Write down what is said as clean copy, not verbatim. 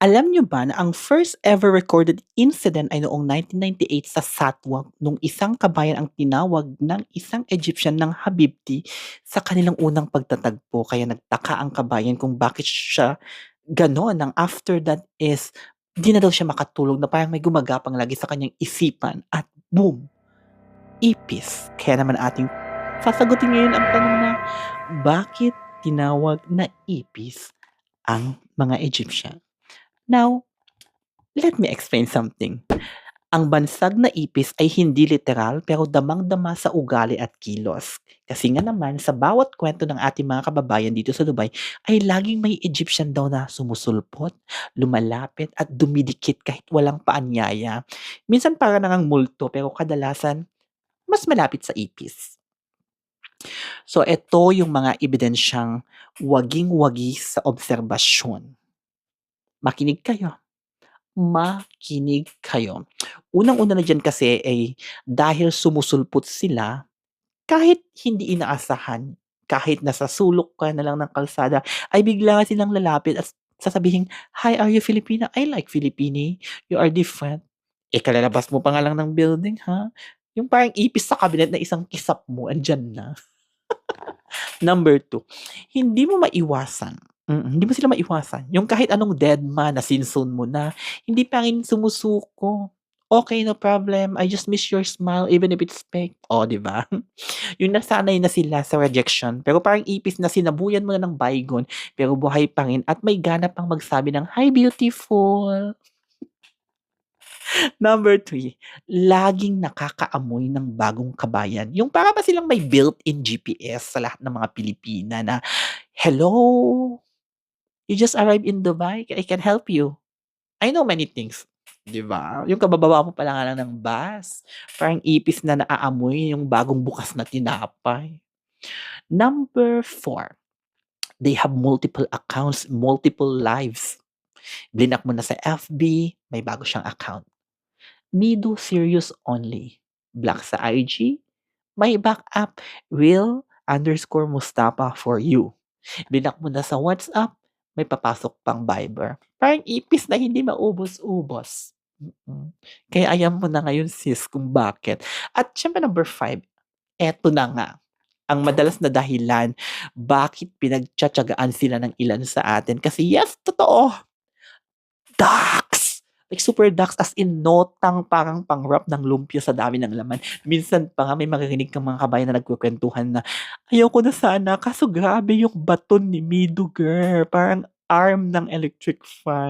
Alam niyo ba na ang first ever recorded incident ay noong 1998 sa Satwa nung isang kabayan ang tinawag ng isang Egyptian ng Habibti sa kanilang unang pagtatagpo. Kaya nagtaka ang kabayan kung bakit siya gano'n. Ang after that is, di na daw siya makatulog na parang may gumagapang lagi sa kanyang isipan at boom, ipis. Kaya naman ating sasagutin ngayon ang tanong na bakit tinawag na ipis ang mga Egyptian? Now, let me explain something. Ang bansag na ipis ay hindi literal pero damang-dama sa ugali at kilos. Kasi nga naman sa bawat kwento ng ating mga kababayan dito sa Dubai ay laging may Egyptian daw na sumusulpot, lumalapit at dumidikit kahit walang paanyaya. Minsan para nangang multo pero kadalasan mas malapit sa ipis. So ito yung mga ebidensyang waging-wagi sa obserbasyon. Makinig kayo. Makinig kayo. Unang-una na diyan kasi ay dahil sumusulpot sila kahit hindi inaasahan, kahit nasa sulok ka na lang ng kalsada ay bigla silang lalapit at sasabihin, "Hi, are you Filipina? I like Filipini. You are different." Eh, kalalabas mo pa nga lang ng building, ha? Yung parang ipis sa cabinet na isang kisap mo andiyan na. Number two, hindi mo maiwasan, hindi mo sila maiwasan. Yung kahit anong deadma na sinzone mo na, hindi pa rin sumusuko. "Okey, no problem. I just miss your smile even if it's fake." Oh, 'di ba? Yung nasanay na sila sa rejection, pero parang ipis na sinabuyan mo na ng baygon, pero buhay pa rin at may gana pang magsabi ng, "Hi, beautiful." Number three, laging nakakaamoy ng bagong kabayan. Yung para ba silang may built-in GPS sa lahat ng mga Pilipina na, "Hello, you just arrived in Dubai, I can help you. I know many things." 'Di ba? Yung kabababa mo pa lang ng bus, parang ipis na naaamoy yung bagong bukas na tinapay. Number four, they have multiple accounts, multiple lives. Blinak mo na sa FB, may bago siyang account. Mido serious only. Black sa IG, may backup real_Mustafa for you. Blinak mo na sa WhatsApp, may papasok pang Viber. Parang ipis na hindi maubos-ubos. Kaya alam mo na ngayon sis kung bakit. At siyempre number five, eto na nga, ang madalas na dahilan bakit pinagtiyatiyagaan sila ng ilan sa atin. Kasi yes, totoo, ducks! Like super ducks as in notang parang pang-wrap ng lumpia sa dami ng laman. Minsan pa nga may maririnig kang mga kabayan na nagkukuwentuhan na, "Ayoko na sana kaso grabe yung baton ni Mido girl, parang arm ng electric fan."